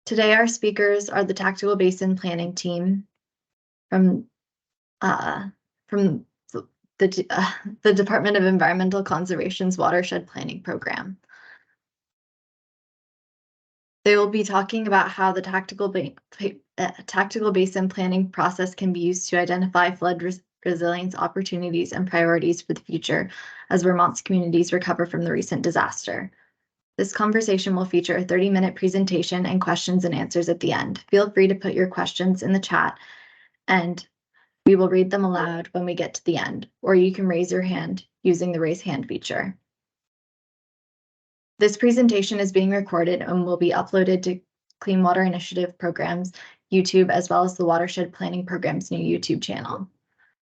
Today, our speakers are the Tactical Basin Planning team from the Department of Environmental Conservation's Watershed Planning Program. They will be talking about how the Tactical Basin Planning process can be used to identify flood resilience opportunities and priorities for the future as Vermont's communities recover from the recent disaster. This conversation will feature a 30-minute presentation and questions and answers at the end. Feel free to put your questions in the chat, and we will read them aloud when we get to the end, or you can raise your hand using the raise hand feature. This presentation is being recorded and will be uploaded to Clean Water Initiative Program's YouTube, as well as the Watershed Planning Program's new YouTube channel.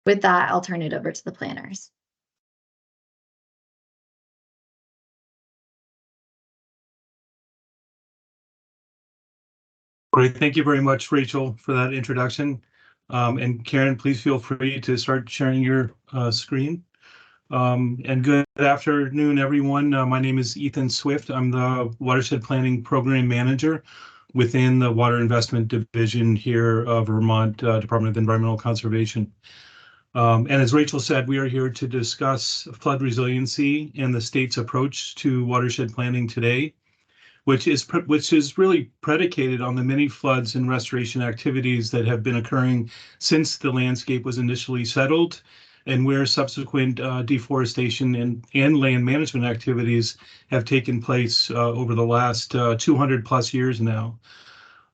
With that, I'll turn it over to the planners. Great, thank you very much, Rachel, for that introduction. And Karen, please feel free to start sharing your screen. And good afternoon, everyone. My name is Ethan Swift. I'm the Watershed Planning Program Manager within the Water Investment Division here of Vermont Department of Environmental Conservation. And as Rachel said, we are here to discuss flood resiliency and the state's approach to watershed planning today, which is really predicated on the many floods and restoration activities that have been occurring since the landscape was initially settled, and where subsequent deforestation and land management activities have taken place over the last 200 plus years now.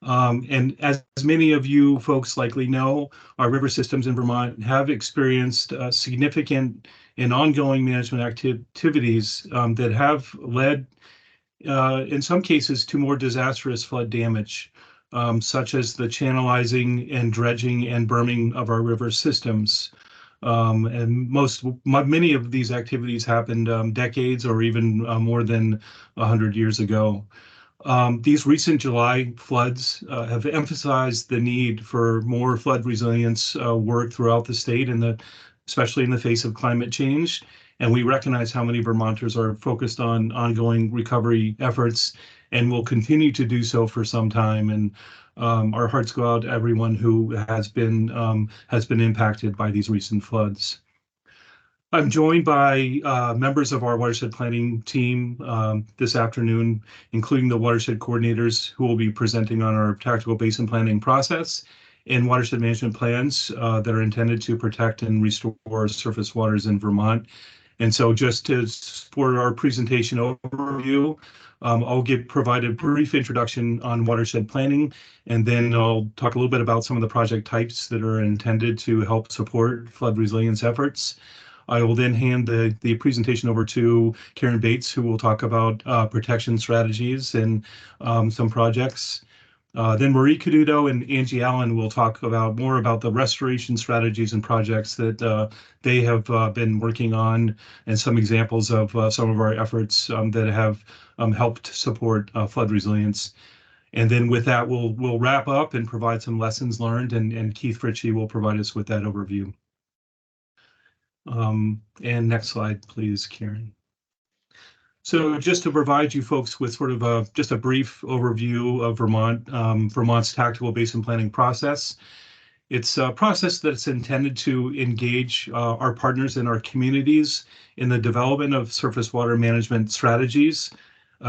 And as many of you folks likely know, our river systems in Vermont have experienced significant and ongoing management activities that have led in some cases to more disastrous flood damage, such as the channelizing and dredging and berming of our river systems. And many of these activities happened decades or even more than 100 years ago. These recent July floods have emphasized the need for more flood resilience work throughout the state, especially in the face of climate change. And we recognize how many Vermonters are focused on ongoing recovery efforts and will continue to do so for some time. And our hearts go out to everyone who has been impacted by these recent floods. I'm joined by members of our watershed planning team this afternoon, including the watershed coordinators who will be presenting on our tactical basin planning process and watershed management plans that are intended to protect and restore surface waters in Vermont. And so for our presentation overview, I'll provide a brief introduction on watershed planning, and then I'll talk a little bit about some of the project types that are intended to help support flood resilience efforts. I will then hand the presentation over to Karen Bates, who will talk about protection strategies and some projects. Then Marie Caduto and Angie Allen will talk more about the restoration strategies and projects that they have been working on, and some examples of some of our efforts that have helped support flood resilience. And then with that, we'll wrap up and provide some lessons learned, and Keith Fritchie will provide us with that overview. And next slide, please, Karen. So just to provide you folks with sort of just a brief overview of Vermont's tactical basin planning process. It's a process that's intended to engage our partners in our communities in the development of surface water management strategies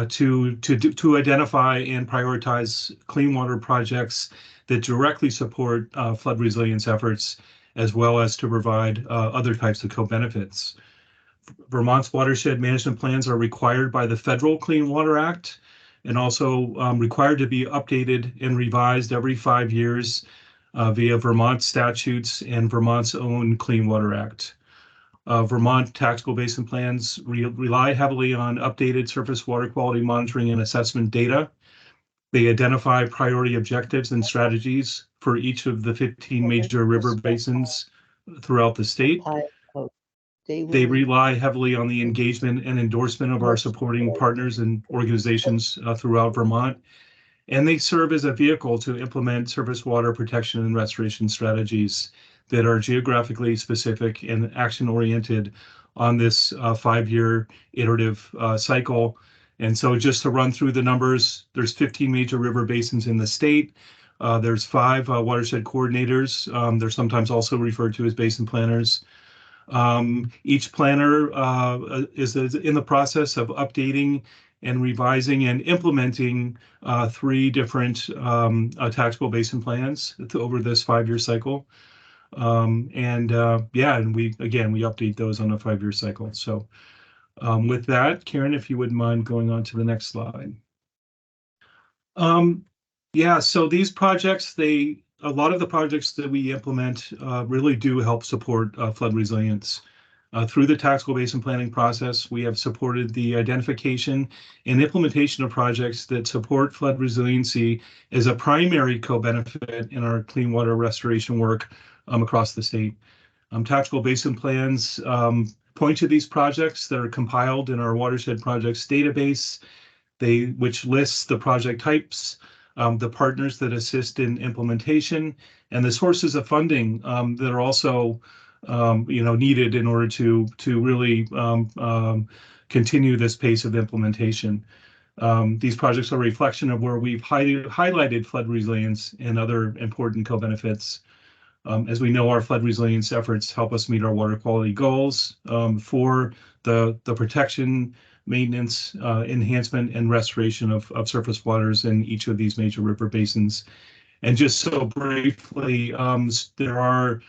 to identify and prioritize clean water projects that directly support flood resilience efforts, as well as to provide other types of co-benefits. Vermont's watershed management plans are required by the Federal Clean Water Act and also required to be updated and revised every 5 years via Vermont statutes and Vermont's own Clean Water Act. Vermont tactical basin plans rely heavily on updated surface water quality monitoring and assessment data. They identify priority objectives and strategies for each of the 15 major river basins throughout the state. They rely heavily on the engagement and endorsement of our supporting partners and organizations throughout Vermont, and they serve as a vehicle to implement surface water protection and restoration strategies that are geographically specific and action-oriented on this 5-year iterative cycle, And so just to run through the numbers, there's 15 major river basins in the state. There's 5 watershed coordinators. They're sometimes also referred to as basin planners. Each planner is in the process of updating and revising and implementing 3 different tactical basin plans over this 5-year cycle. And we update those on a 5-year cycle. So with that, Karen, if you wouldn't mind going on to the next slide. So these projects, a lot of the projects that we implement really do help support flood resilience. Through the tactical basin planning process, we have supported the identification and implementation of projects that support flood resiliency as a primary co-benefit in our clean water restoration work across the state. Tactical basin plans point to these projects that are compiled in our watershed projects database, which lists the project types, the partners that assist in implementation, and the sources of funding that are also needed in order to really continue this pace of implementation. These projects are a reflection of where we've highlighted flood resilience and other important co-benefits. As we know, our flood resilience efforts help us meet our water quality goals for the protection, maintenance, enhancement, and restoration of surface waters in each of these major river basins. And just so briefly, there are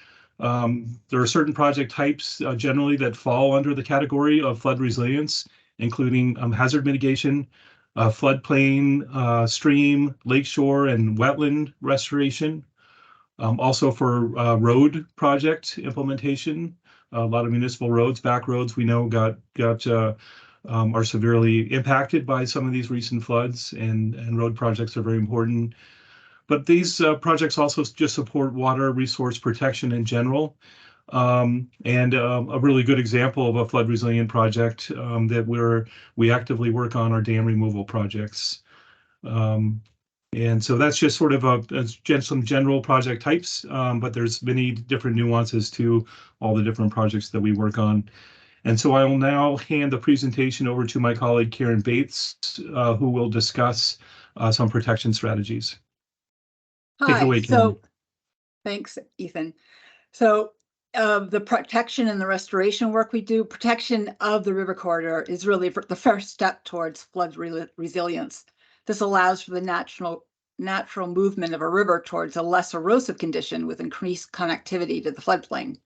certain project types generally that fall under the category of flood resilience, including hazard mitigation, floodplain, stream, lakeshore, and wetland restoration. Also for road project implementation, a lot of municipal roads, back roads, we know are severely impacted by some of these recent floods, and road projects are very important. But these projects also just support water resource protection in general. And a really good example of a flood resilient project that we actively work on are dam removal projects. And so that's just sort of some general project types, but there's many different nuances to all the different projects that we work on. And so I will now hand the presentation over to my colleague, Karen Bates, who will discuss some protection strategies. Take it away, Karen. Thanks, Ethan. So the protection and the restoration work we do, protection of the river corridor is really the first step towards flood resilience. This allows for the natural movement of a river towards a less erosive condition with increased connectivity to the floodplain.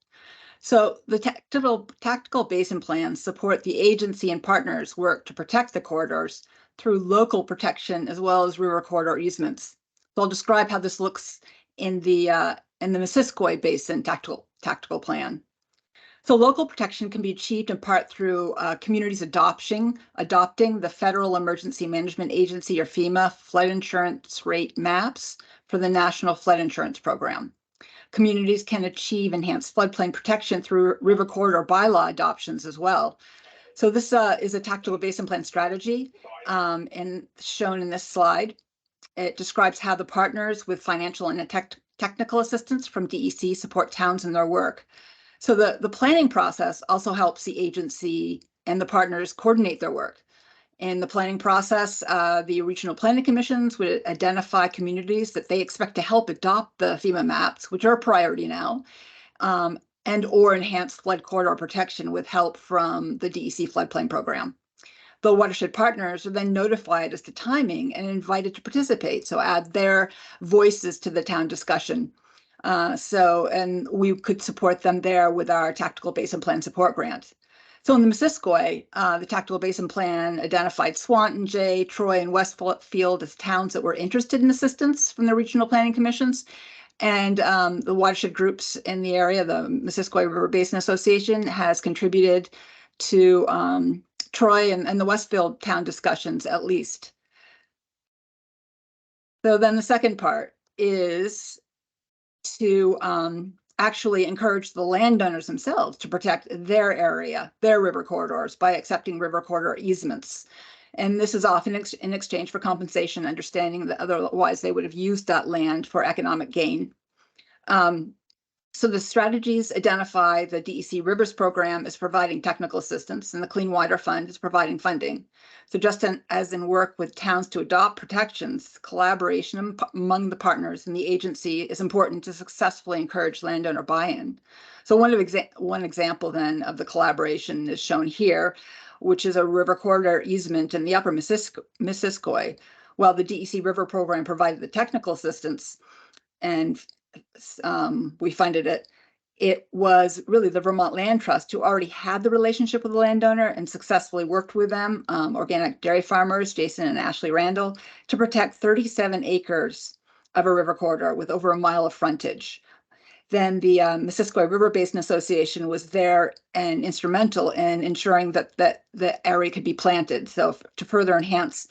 So the tactical basin plans support the agency and partners' work to protect the corridors through local protection as well as river corridor easements. So I'll describe how this looks in the Missisquoi Basin tactical plan. So local protection can be achieved in part through communities adopting the Federal Emergency Management Agency, or FEMA, flood insurance rate maps for the National Flood Insurance Program. Communities can achieve enhanced floodplain protection through river corridor bylaw adoptions as well. So this is a tactical basin plan strategy, and shown in this slide. It describes how the partners with financial and technical assistance from DEC support towns in their work. So the planning process also helps the agency and the partners coordinate their work. In the planning process, the regional planning commissions would identify communities that they expect to help adopt the FEMA maps, which are a priority now, and or enhance flood corridor protection with help from the DEC floodplain program. The watershed partners are then notified as to timing and invited to participate, so add their voices to the town discussion. And we could support them there with our Tactical Basin Plan support grant. So in the Missisquoi, the Tactical Basin Plan identified Swanton, Troy, and Westfield as towns that were interested in assistance from the regional planning commissions. And the watershed groups in the area, the Missisquoi River Basin Association, has contributed to Troy and the Westfield town discussions at least. So then the second part is to actually encourage the landowners themselves to protect their area, their river corridors, by accepting river corridor easements. And this is often in exchange for compensation, understanding that otherwise they would have used that land for economic gain. So the strategies identify the DEC Rivers program is providing technical assistance and the Clean Water Fund is providing funding. So just as in work with towns to adopt protections, collaboration among the partners and the agency is important to successfully encourage landowner buy-in. So one example then of the collaboration is shown here, which is a river corridor easement in the upper Missisquoi. While the DEC River program provided the technical assistance and we funded it, it was really the Vermont Land Trust who already had the relationship with the landowner and successfully worked with them, organic dairy farmers, Jason and Ashley Randall, to protect 37 acres of a river corridor with over a mile of frontage. Then the Missisquoi River Basin Association was there and instrumental in ensuring that the area could be planted, so to further enhance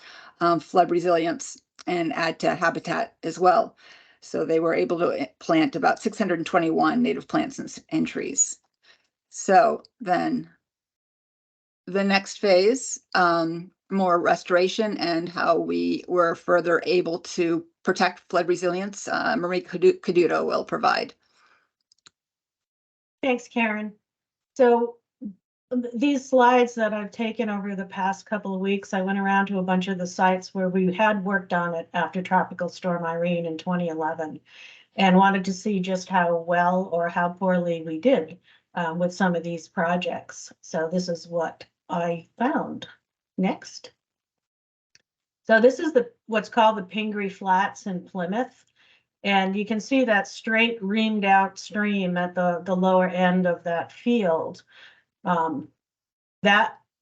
flood resilience and add to habitat as well. So they were able to plant about 621 native plants and trees. So then the next phase, more restoration and how we were further able to protect flood resilience, Marie Caduto will provide. Thanks, Karen. So these slides that I've taken over the past couple of weeks, I went around to a bunch of the sites where we had worked on it after Tropical Storm Irene in 2011 and wanted to see just how well or how poorly we did with some of these projects. So this is what I found. Next. So this is what's called the Pingree Flats in Plymouth. And you can see that straight reamed out stream at the lower end of that field.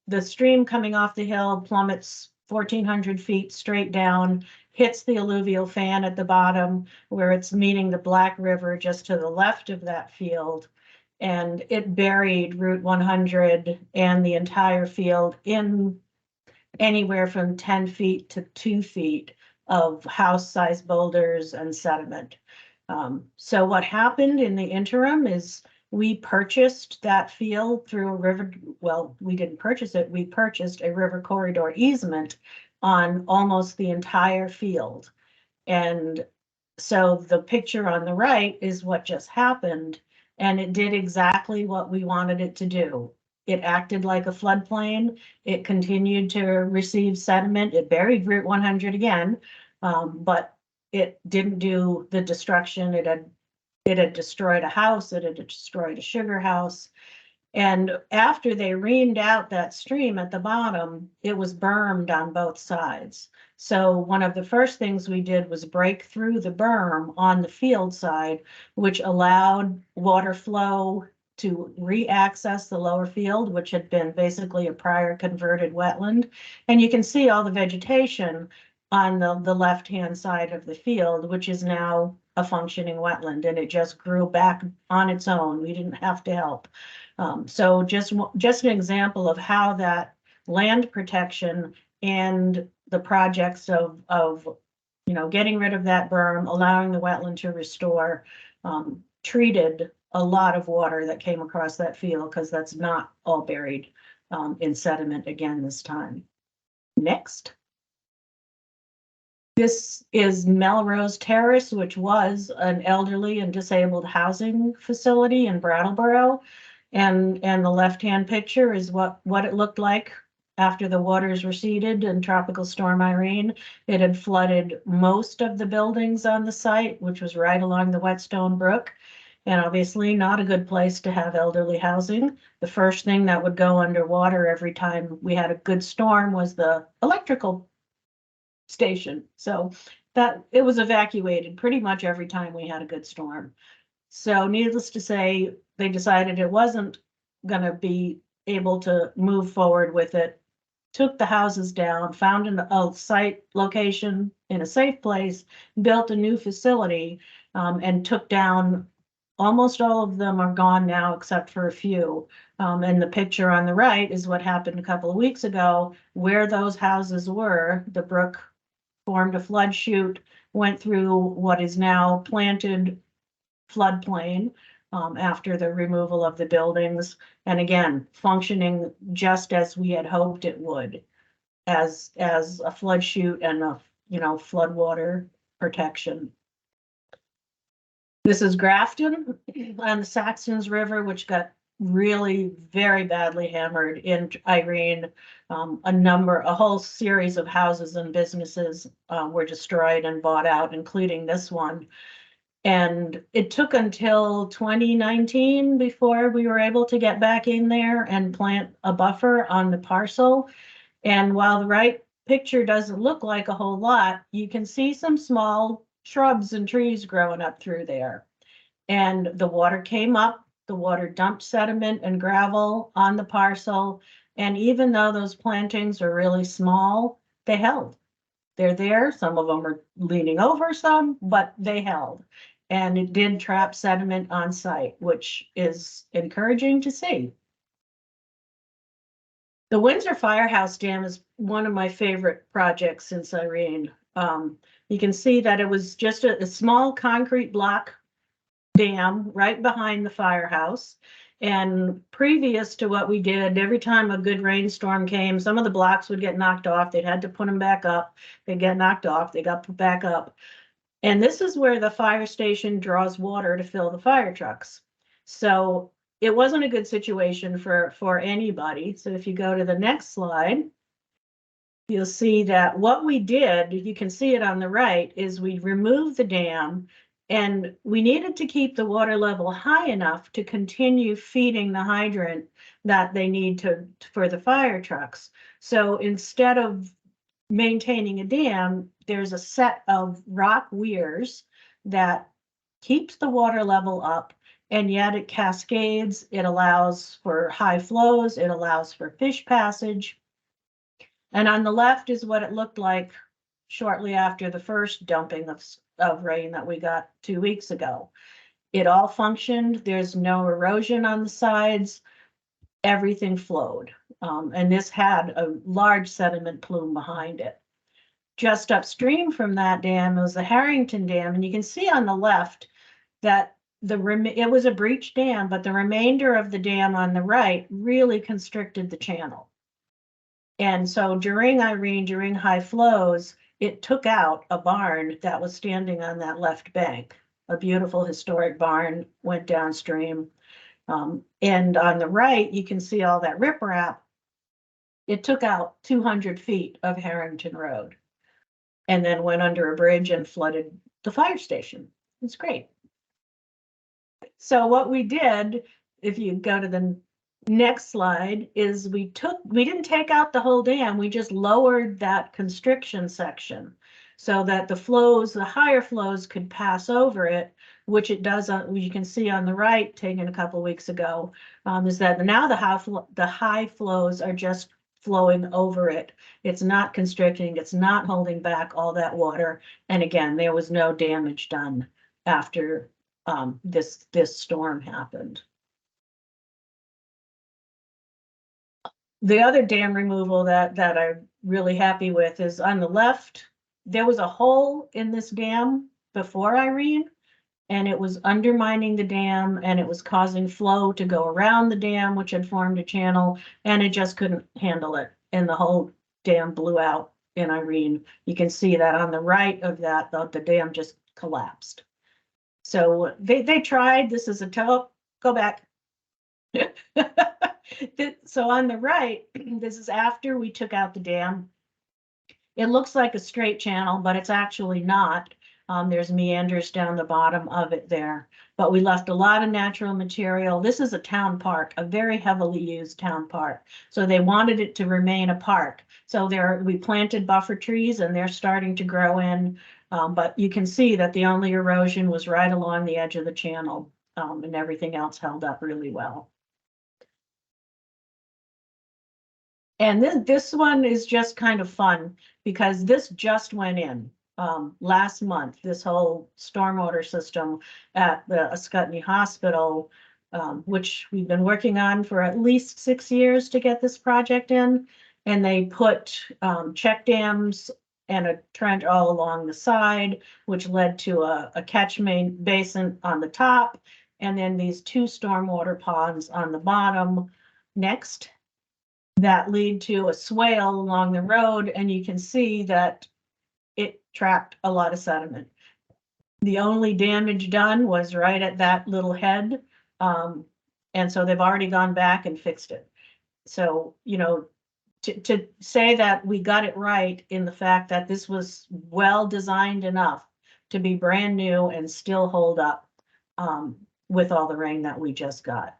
The stream coming off the hill plummets 1,400 feet straight down, hits the alluvial fan at the bottom where it's meeting the Black River just to the left of that field. And it buried Route 100 and the entire field in anywhere from 10 feet to 2 feet of house-sized boulders and sediment. So what happened in the interim is we purchased that field through a river. Well, we didn't purchase it. We purchased a river corridor easement on almost the entire field. And so the picture on the right is what just happened. And it did exactly what we wanted it to do. It acted like a floodplain. It continued to receive sediment. It buried Route 100 again, but it didn't do the destruction. It had destroyed a house. It had destroyed a sugar house. And after they reamed out that stream at the bottom, it was bermed on both sides. So one of the first things we did was break through the berm on the field side, which allowed water flow to re-access the lower field, which had been basically a prior converted wetland. And you can see all the vegetation on the left-hand side of the field, which is now a functioning wetland, and it just grew back on its own. We didn't have to help. So just an example of how that land protection and the projects of getting rid of that berm, allowing the wetland to restore, treated a lot of water that came across that field, because that's not all buried in sediment again this time. Next. This is Melrose Terrace, which was an elderly and disabled housing facility in Brattleboro. And the left-hand picture is what it looked like after the waters receded in Tropical Storm Irene. It had flooded most of the buildings on the site, which was right along the Whetstone Brook. And obviously not a good place to have elderly housing. The first thing that would go underwater every time we had a good storm was the electrical station. So that it was evacuated pretty much every time we had a good storm. So needless to say, they decided it wasn't going to be able to move forward with it, took the houses down, found a site location in a safe place, built a new facility, and took down. Almost all of them are gone now, except for a few. And the picture on the right is what happened a couple of weeks ago, where those houses were. The brook formed a flood chute, went through what is now planted floodplain after the removal of the buildings. And again, functioning just as we had hoped it would, as a flood chute and a floodwater protection. This is Grafton on the Saxons River, which got really very badly hammered in Irene. A whole series of houses and businesses were destroyed and bought out, including this one. And it took until 2019 before we were able to get back in there and plant a buffer on the parcel. And while the right picture doesn't look like a whole lot, you can see some small shrubs and trees growing up through there. And the water came up, the water dumped sediment and gravel on the parcel. And even though those plantings are really small, they held. They're there. Some of them are leaning over some, but they held. And it did trap sediment on site, which is encouraging to see. The Windsor Firehouse Dam is one of my favorite projects since Irene. You can see that it was just a small concrete block dam right behind the firehouse. And previous to what we did, every time a good rainstorm came, some of the blocks would get knocked off. They'd had to put them back up. They'd get knocked off. They got put back up. And this is where the fire station draws water to fill the fire trucks. So it wasn't a good situation for anybody. So if you go to the next slide, you'll see that what we did, you can see it on the right, is we removed the dam, and we needed to keep the water level high enough to continue feeding the hydrant that they need for the fire trucks. So instead of maintaining a dam, there's a set of rock weirs that keeps the water level up, and yet it cascades. It allows for high flows. It allows for fish passage. And on the left is what it looked like shortly after the first dumping of rain that we got 2 weeks ago. It all functioned. There's no erosion on the sides. Everything flowed. And this had a large sediment plume behind it. Just upstream from that dam was the Harrington Dam. And you can see on the left that it was a breach dam, but the remainder of the dam on the right really constricted the channel. And so during Irene, during high flows, it took out a barn that was standing on that left bank. A beautiful historic barn went downstream. And on the right, you can see all that riprap. It took out 200 feet of Harrington Road and then went under a bridge and flooded the fire station. It's great. So what we did, if you go to the next slide, is we didn't take out the whole dam, we just lowered that constriction section so that the higher flows could pass over it, which it does, you can see on the right, taken a couple of weeks ago, is that now the high flows are just flowing over it. It's not constricting, it's not holding back all that water. And again, there was no damage done after this storm happened. The other dam removal that I'm really happy with is on the left. There was a hole in this dam before Irene, and it was undermining the dam, and it was causing flow to go around the dam, which had formed a channel, and it just couldn't handle it. And the whole dam blew out in Irene. You can see that on the right of that, the dam just collapsed. So they tried, this is go back. So on the right, this is after we took out the dam. It looks like a straight channel, but it's actually not. There's meanders down the bottom of it there, but we left a lot of natural material. This is a town park, a very heavily used town park. So they wanted it to remain a park. So we planted buffer trees and they're starting to grow in, but you can see that the only erosion was right along the edge of the channel, and everything else held up really well. And this one is just kind of fun because this just went in last month, this whole stormwater system at the Ascutney Hospital, which we've been working on for at least 6 years to get this project in. And they put check dams and a trench all along the side, which led to a catchment basin on the top, and then these 2 stormwater ponds on the bottom next that lead to a swale along the road, and you can see that it trapped a lot of sediment. The only damage done was right at that little head. And so they've already gone back and fixed it. So, you know, to say that we got it right in the fact that this was well designed enough to be brand new and still hold up with all the rain that we just got.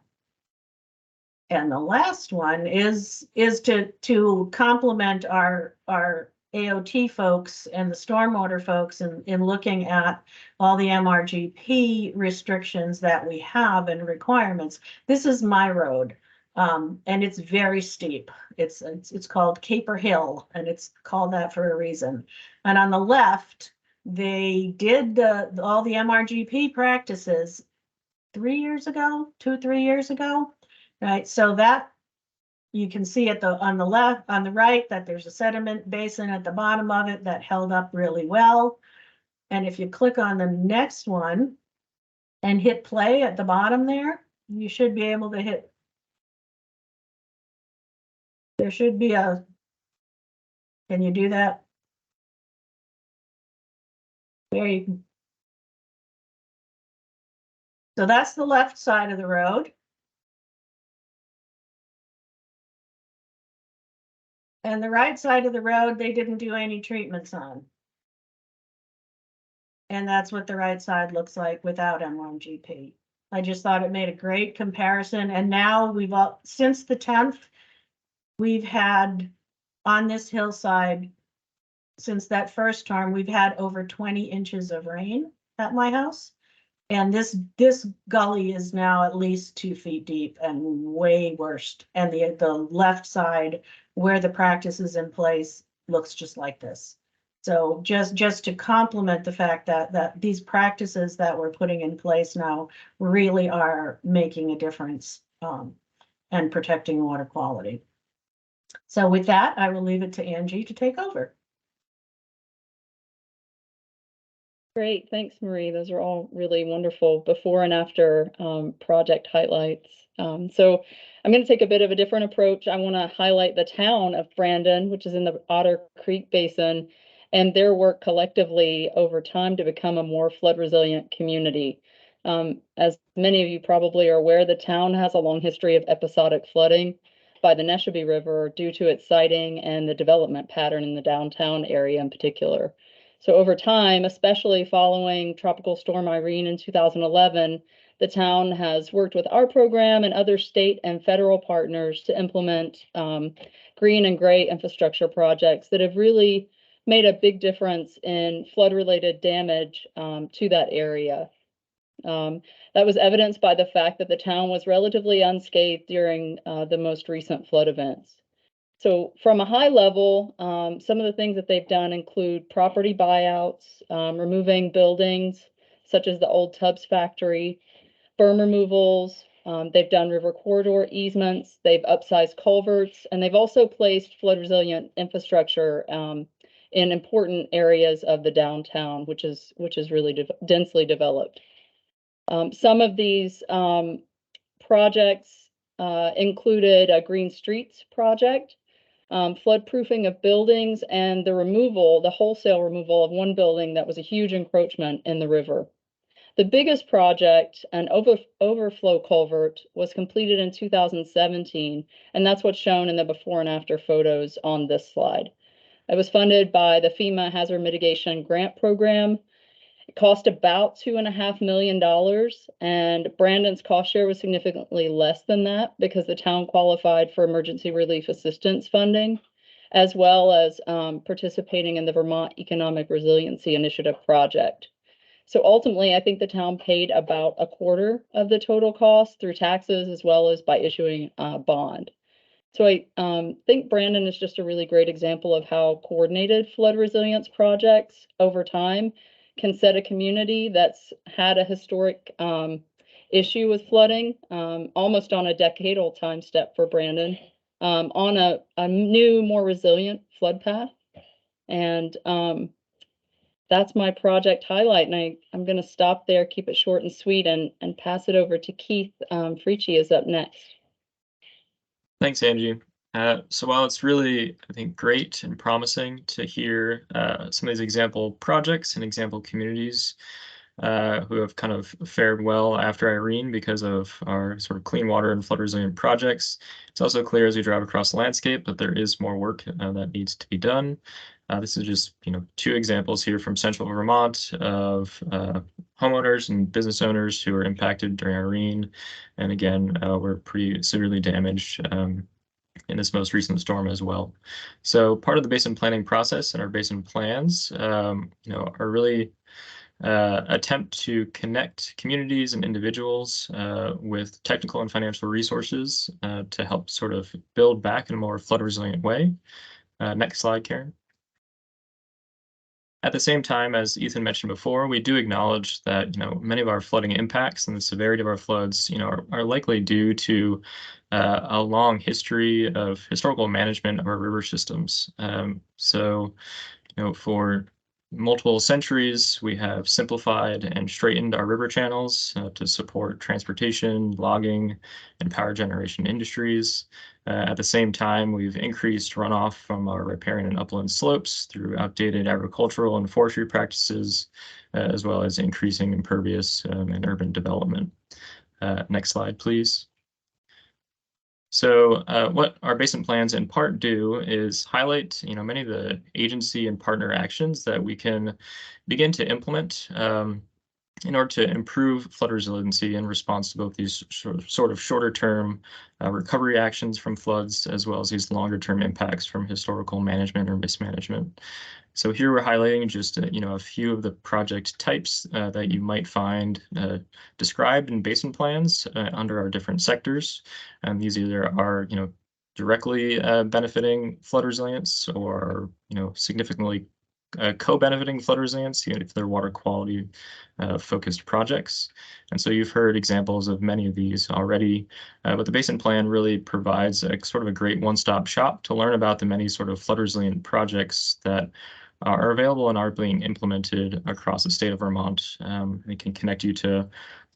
And the last one is to complement our AOT folks and the stormwater folks in looking at all the MRGP restrictions that we have and requirements. This is my road, and it's very steep. It's called Caper Hill, and it's called that for a reason. And on the left, they did all the MRGP practices 3 years ago, 2-3 years ago. Right, so that you can see on the right that there's a sediment basin at the bottom of it that held up really well. And if you click on the next one and hit play at the bottom there, you should be able to hit. There should be a. Can you do that? There you can. So that's the left side of the road. And the right side of the road, they didn't do any treatments on. And that's what the right side looks like without MRGP. I just thought it made a great comparison. And now since the 10th, we've had on this hillside, since that first storm, we've had over 20 inches of rain at my house. And this gully is now at least 2 feet deep and way worse. And the left side where the practice is in place looks just like this. So just to complement the fact that these practices that we're putting in place now really are making a difference and protecting water quality. So with that, I will leave it to Angie to take over. Great, thanks, Marie. Those are all really wonderful before and after project highlights. So I'm going to take a bit of a different approach. I want to highlight the town of Brandon, which is in the Otter Creek Basin, and their work collectively over time to become a more flood resilient community. As many of you probably are aware, the town has a long history of episodic flooding by the Neshabie River due to its siting and the development pattern in the downtown area in particular. So over time, especially following Tropical Storm Irene in 2011, the town has worked with our program and other state and federal partners to implement green and gray infrastructure projects that have really made a big difference in flood-related damage to that area. That was evidenced by the fact that the town was relatively unscathed during the most recent flood events. So from a high level, some of the things that they've done include property buyouts, removing buildings such as the old Tubbs factory, berm removals. They've done river corridor easements. They've upsized culverts, and they've also placed flood resilient infrastructure in important areas of the downtown, which is really densely developed. Some of these projects included a Green Streets project, floodproofing of buildings, and the wholesale removal of one building that was a huge encroachment in the river. The biggest project, an overflow culvert, was completed in 2017, and that's what's shown in the before and after photos on this slide. It was funded by the FEMA Hazard Mitigation Grant Program. It cost about $2.5 million, and Brandon's cost share was significantly less than that because the town qualified for emergency relief assistance funding, as well as participating in the Vermont Economic Resiliency Initiative project. So ultimately, I think the town paid about a quarter of the total cost through taxes as well as by issuing a bond. So I think Brandon is just a really great example of how coordinated flood resilience projects over time can set a community that's had a historic issue with flooding, almost on a decadal time step for Brandon, on a new, more resilient flood path. And that's my project highlight. And I'm going to stop there, keep it short and sweet, and pass it over to Keith Frici is up next. Thanks, Angie. So while it's really, I think, great and promising to hear some of these example projects and example communities who have kind of fared well after Irene because of our sort of clean water and flood resilient projects. It's also clear as we drive across the landscape that there is more work that needs to be done. This is just, 2 examples here from central Vermont of homeowners and business owners who were impacted during Irene. And again, were pretty severely damaged in this most recent storm as well. So part of the basin planning process and our basin plans, are really attempt to connect communities and individuals with technical and financial resources to help sort of build back in a more flood resilient way. Next slide, Karen. At the same time, as Ethan mentioned before, we do acknowledge that many of our flooding impacts and the severity of our floods are likely due to a long history of historical management of our river systems. So for multiple centuries, we have simplified and straightened our river channels to support transportation, logging, and power generation industries. At the same time, we've increased runoff from our riparian and upland slopes through outdated agricultural and forestry practices, as well as increasing impervious and urban development. Next slide, please. So what our basin plans in part do is highlight, many of the agency and partner actions that we can begin to implement in order to improve flood resiliency in response to both these sort of shorter term recovery actions from floods, as well as these longer term impacts from historical management or mismanagement. So here we're highlighting just a few of the project types that you might find described in basin plans under our different sectors. And these either are directly benefiting flood resilience or significantly co-benefiting flood resilience if they're water quality focused projects. And so you've heard examples of many of these already, but the basin plan really provides a sort of a great one-stop shop to learn about the many sort of flood resilient projects that are available and are being implemented across the state of Vermont. It can connect you to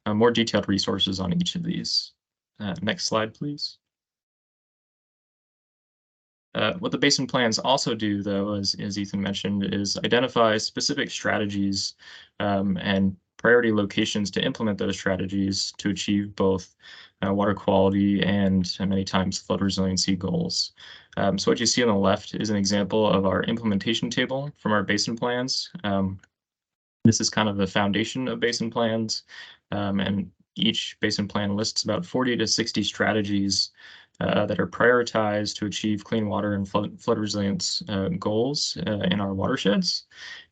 more detailed resources on each of these. Next slide, please. What the basin plans also do, though, as Ethan mentioned, is identify specific strategies and priority locations to implement those strategies to achieve both water quality and many times flood resiliency goals. So what you see on the left is an example of our implementation table from our basin plans. This is kind of the foundation of basin plans, and each basin plan lists about 40 to 60 strategies that are prioritized to achieve clean water and flood resilience goals in our watersheds.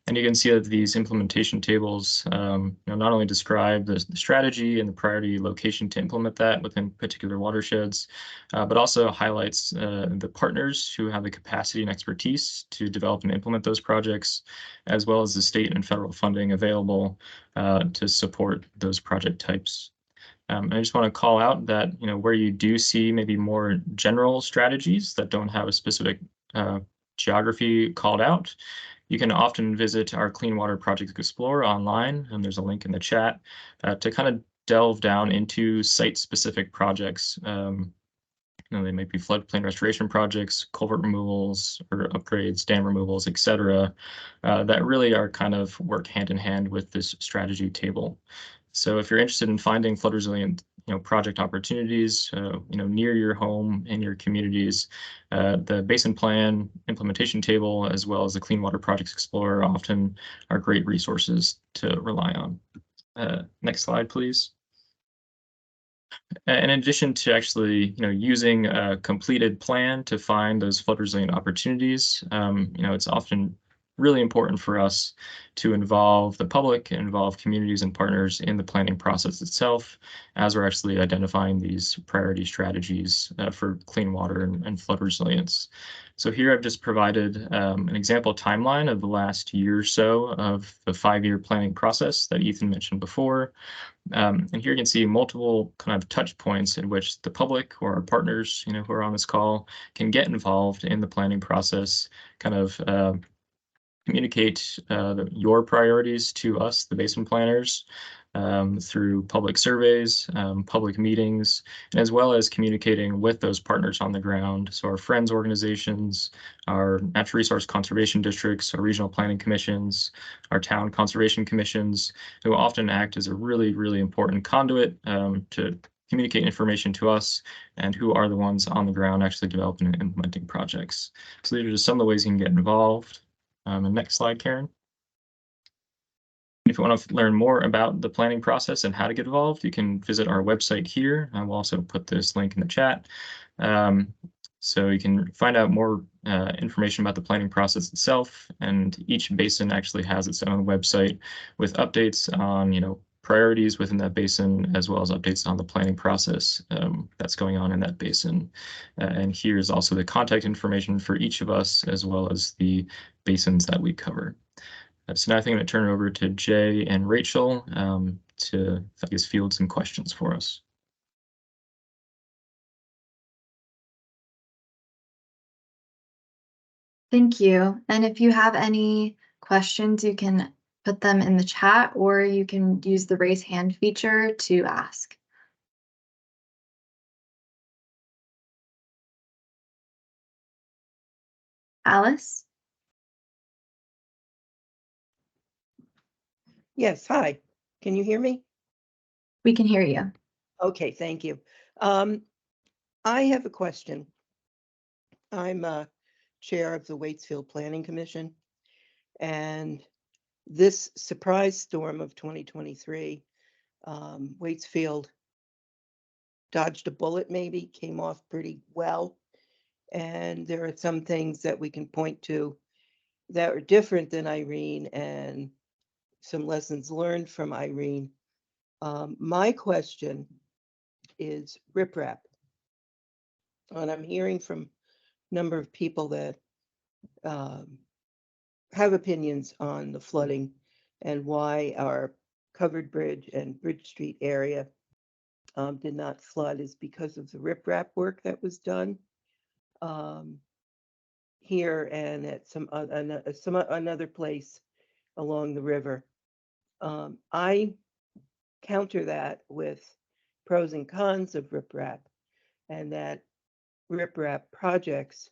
And you can see that these implementation tables not only describe the strategy and the priority location to implement that within particular watersheds, but also highlights the partners who have the capacity and expertise to develop and implement those projects, as well as the state and federal funding available to support those project types. I just want to call out that, where you do see maybe more general strategies that don't have a specific geography called out, you can often visit our Clean Water Project Explorer online, and there's a link in the chat to kind of delve down into site-specific projects. They might be floodplain restoration projects, culvert removals, or upgrades, dam removals, etc., that really are kind of work hand in hand with this strategy table. So if you're interested in finding flood resilient, project opportunities, near your home and your communities, the Basin Plan implementation table, as well as the Clean Water Projects Explorer, often are great resources to rely on. Next slide, please. In addition to actually, using a completed plan to find those flood resilient opportunities, it's often really important for us to involve the public, involve communities and partners in the planning process itself, as we're actually identifying these priority strategies for clean water and flood resilience. So here I've just provided an example timeline of the last year or so of the 5-year planning process that Ethan mentioned before. And here you can see multiple kind of touch points in which the public or our partners, who are on this call, can get involved in the planning process, kind of communicate your priorities to us, the basin planners, through public surveys, public meetings, and as well as communicating with those partners on the ground. So our friends organizations, our natural resource conservation districts, our regional planning commissions, our town conservation commissions, who often act as a really, really important conduit to communicate information to us and who are the ones on the ground actually developing and implementing projects. So these are just some of the ways you can get involved. And next slide, Karen. If you want to learn more about the planning process and how to get involved, you can visit our website here. I will also put this link in the chat. So you can find out more information about the planning process itself, and each basin actually has its own website with updates on, priorities within that basin, as well as updates on the planning process that's going on in that basin. And here's also the contact information for each of us, as well as the basins that we cover. So now I think I'm going to turn it over to Jay and Rachel to, I guess, field some questions for us. Thank you. And if you have any questions, you can put them in the chat, or you can use the raise hand feature to ask. Alice? Yes, hi. Can you hear me? We can hear you. Okay, thank you. I have a question. I'm chair of the Waitsfield Planning Commission, and this surprise storm of 2023, Waitsfield dodged a bullet, maybe came off pretty well. And there are some things that we can point to that are different than Irene, and some lessons learned from Irene. My question is riprap. And I'm hearing from a number of people that have opinions on the flooding and why our covered bridge and Bridge Street area did not flood is because of the riprap work that was done here and at some another place along the river. I counter that with pros and cons of riprap, and that riprap projects,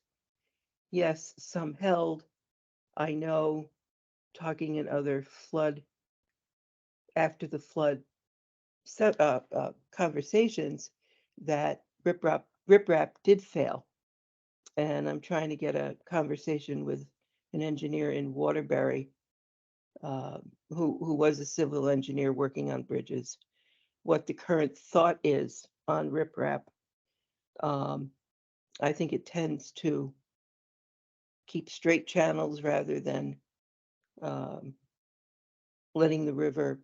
yes, some held. I know, talking in other flood, after the flood conversations, that riprap did fail. And I'm trying to get a conversation with an engineer in Waterbury who was a civil engineer working on bridges, what the current thought is on riprap. I think it tends to keep straight channels rather than letting the river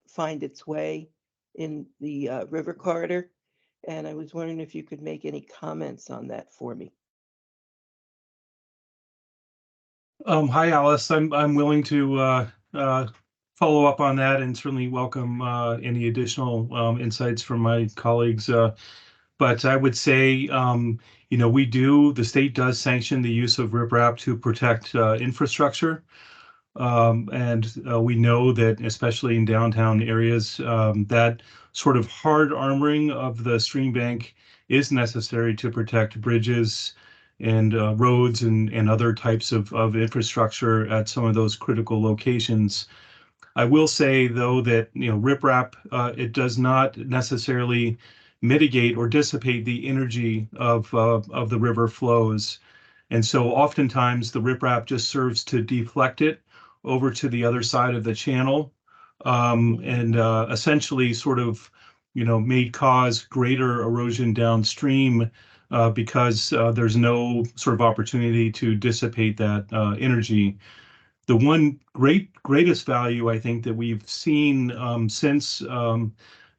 find its way in the river corridor. And I was wondering if you could make any comments on that for me. Hi, Alice. I'm willing to follow up on that, and certainly welcome any additional insights from my colleagues. But I would say, the state does sanction the use of riprap to protect infrastructure. And we know that, especially in downtown areas, that sort of hard armoring of the stream bank is necessary to protect bridges and roads and other types of infrastructure at some of those critical locations. I will say, though, that riprap, it does not necessarily mitigate or dissipate the energy of the river flows. And so oftentimes the riprap just serves to deflect it over to the other side of the channel, and essentially sort of, may cause greater erosion downstream because there's no sort of opportunity to dissipate that energy. The one greatest value I think that we've seen since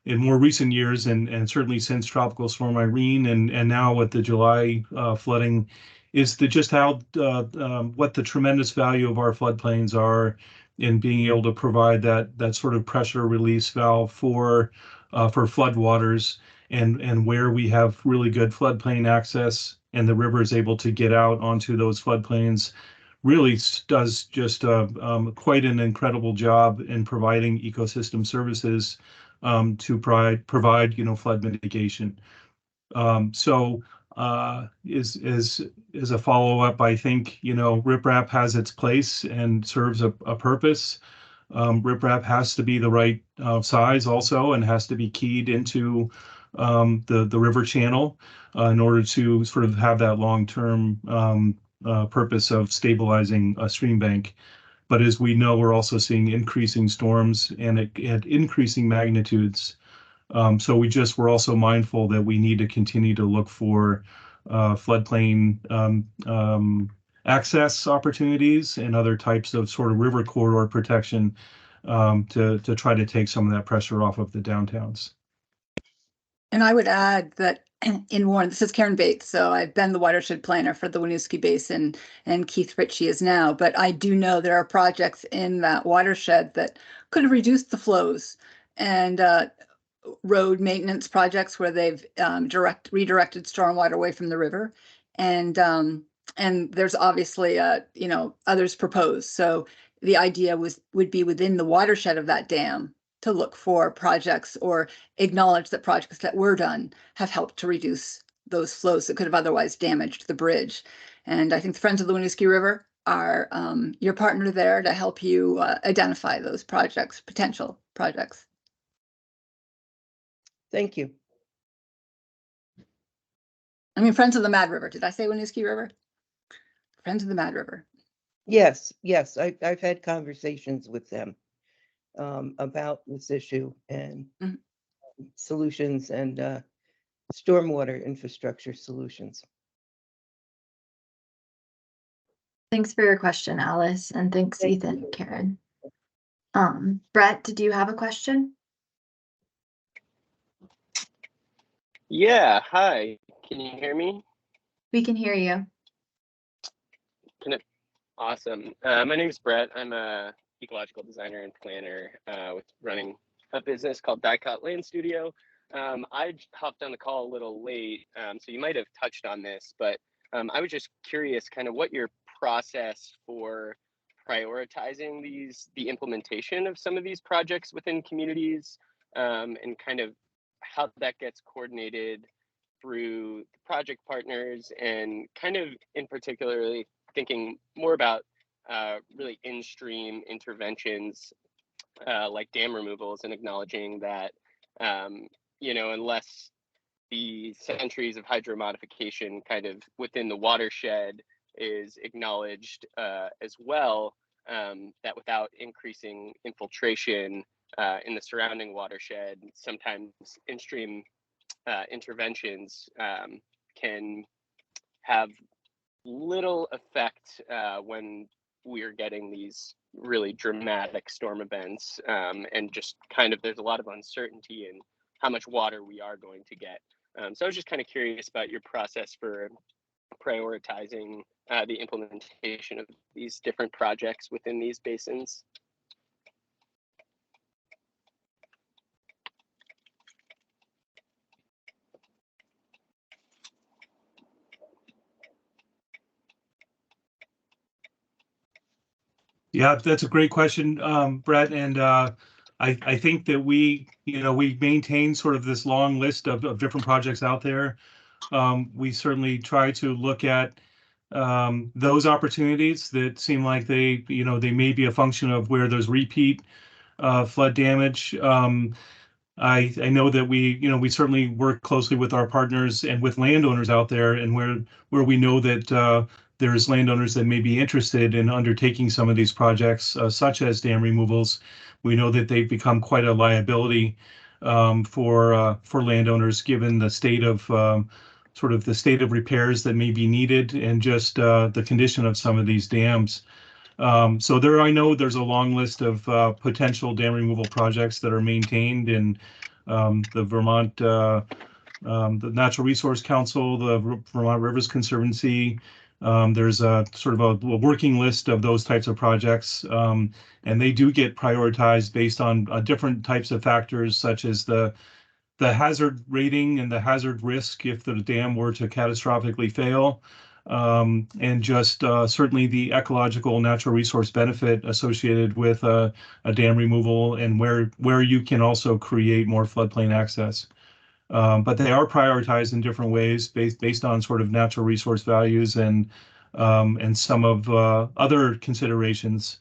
in more recent years, and certainly since Tropical Storm Irene and now with the July flooding, is just how what the tremendous value of our floodplains are in being able to provide that sort of pressure release valve for floodwaters, and where we have really good floodplain access and the river is able to get out onto those floodplains. really does just quite an incredible job in providing ecosystem services to provide flood mitigation. So is a follow-up, I think, RIPRAP has its place and serves a purpose. RIPRAP has to be the right size also, and has to be keyed into the river channel in order to sort of have that long-term purpose of stabilizing a stream bank. But as we know, we're also seeing increasing storms and at increasing magnitudes. So we're also mindful that we need to continue to look for floodplain access opportunities and other types of sort of river corridor protection to try to take some of that pressure off of the downtowns. And I would add that in Warren, this is Karen Bates, so I've been the watershed planner for the Winooski Basin, and Keith Ritchie is now, but I do know there are projects in that watershed that could have reduced the flows, and road maintenance projects where they've redirected stormwater away from the river, and there's obviously others proposed. So the idea would be within the watershed of that dam to look for projects or acknowledge that projects that were done have helped to reduce those flows that could have otherwise damaged the bridge. And I think the Friends of the Winooski River are your partner there to help you identify those projects, potential projects. Thank you. I mean, Friends of the Mad River. Did I say Winooski River? Friends of the Mad River. Yes, I've had conversations with them about this issue and solutions and stormwater infrastructure solutions. Thanks for your question, Alice, and thanks, Ethan, Karen. Brett, did you have a question? Yeah, hi. Can you hear me? We can hear you. Awesome. My name is Brett. I'm a ecological designer and planner with running a business called Dicot Land Studio. I hopped on the call a little late, so you might have touched on this, but I was just curious kind of what your process for prioritizing the implementation of some of these projects within communities, and kind of how that gets coordinated through the project partners, and kind of in particularly thinking more about really in-stream interventions like dam removals, and acknowledging that unless the centuries of hydromodification kind of within the watershed is acknowledged as well, that without increasing infiltration in the surrounding watershed, sometimes in-stream interventions can have little effect when we're getting these really dramatic storm events, and just kind of there's a lot of uncertainty in how much water we are going to get. So I was just kind of curious about your process for prioritizing the implementation of these different projects within these basins. Yeah, that's a great question, Brett. And I think that we maintain sort of this long list of different projects out there. We certainly try to look at those opportunities that seem like they may be a function of where there's repeat flood damage. I know that we certainly work closely with our partners and with landowners out there, and where we know that there's landowners that may be interested in undertaking some of these projects, such as dam removals. We know that they've become quite a liability for landowners, given the state of sort of the state of repairs that may be needed, and just the condition of some of these dams. So I know there's a long list of potential dam removal projects that are maintained in the Vermont, the Natural Resource Council, the Vermont Rivers Conservancy. There's a sort of a working list of those types of projects, and they do get prioritized based on different types of factors, such as the hazard rating and the hazard risk if the dam were to catastrophically fail. and just certainly the ecological natural resource benefit associated with a dam removal, and where you can also create more floodplain access. But they are prioritized in different ways based on sort of natural resource values and some of other considerations,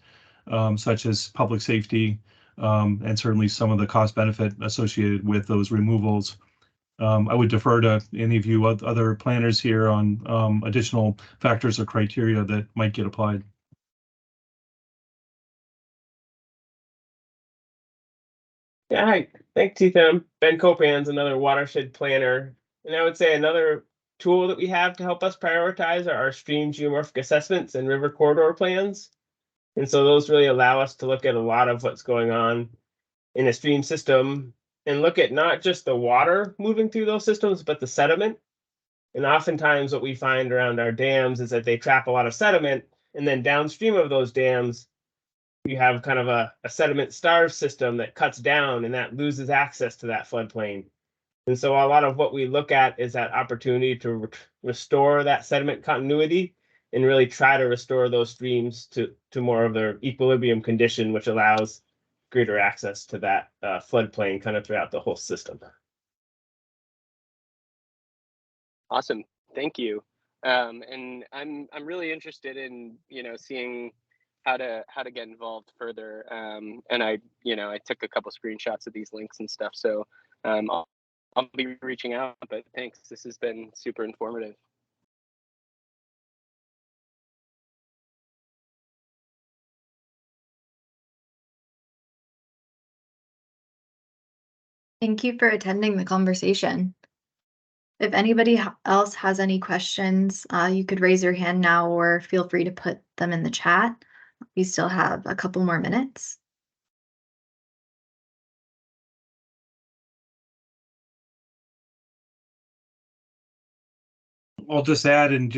such as public safety, and certainly some of the cost benefit associated with those removals. I would defer to any of you other planners here on additional factors or criteria that might get applied. Yeah, hi. Thanks, Ethan. I'm Ben Copan's another watershed planner. And I would say another tool that we have to help us prioritize are our stream geomorphic assessments and river corridor plans. And so those really allow us to look at a lot of what's going on in a stream system and look at not just the water moving through those systems, but the sediment. And oftentimes what we find around our dams is that they trap a lot of sediment, and then downstream of those dams, you have kind of a sediment starved system that cuts down and that loses access to that floodplain. And so a lot of what we look at is that opportunity to restore that sediment continuity and really try to restore those streams to more of their equilibrium condition, which allows greater access to that floodplain kind of throughout the whole system. Awesome, thank you. And I'm really interested in seeing how to get involved further. And I took a couple screenshots of these links and stuff, so I'll be reaching out. But thanks, this has been super informative. Thank you for attending the conversation. If anybody else has any questions, you could raise your hand now or feel free to put them in the chat. We still have a couple more minutes. I'll just add and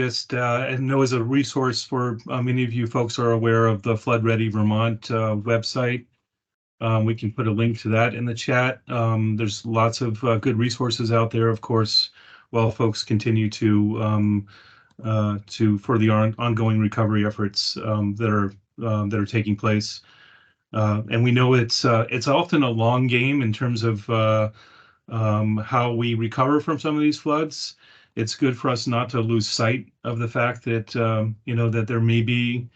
know as a resource for many of you folks are aware of the Flood Ready Vermont website. We can put a link to that in the chat. There's lots of good resources out there, of course, while folks continue to for the ongoing recovery efforts that are taking place. And we know it's often a long game in terms of how we recover from some of these floods. It's good for us not to lose sight of the fact that that there may be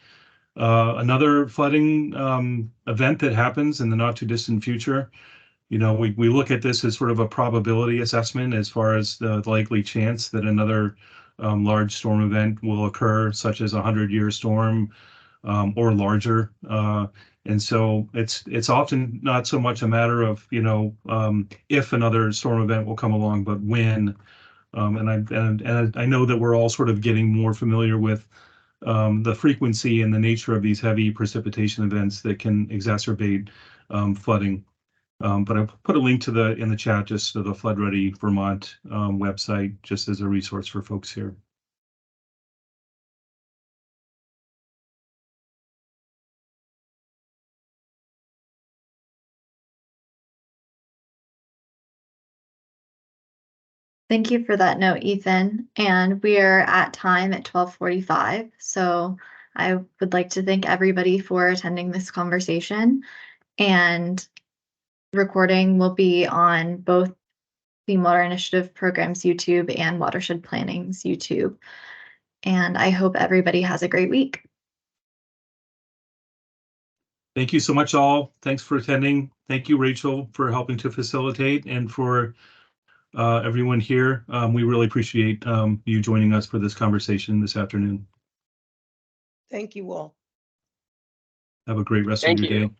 another flooding event that happens in the not too distant future. We look at this as sort of a probability assessment as far as the likely chance that another large storm event will occur, such as a 100-year storm or larger. And so it's often not so much a matter of if another storm event will come along, but when. And I know that we're all sort of getting more familiar with the frequency and the nature of these heavy precipitation events that can exacerbate flooding. But I put a link to in the chat just to the Flood Ready Vermont website, just as a resource for folks here. Thank you for that note, Ethan. And we are at time at 12:45. So I would like to thank everybody for attending this conversation. And recording will be on both Clean Water Initiative Program's YouTube and Watershed Planning's YouTube. And I hope everybody has a great week. Thank you so much, all. Thanks for attending. Thank you, Rachel, for helping to facilitate, and for everyone here. We really appreciate you joining us for this conversation this afternoon. Thank you all. Have a great rest Thank of your you. day.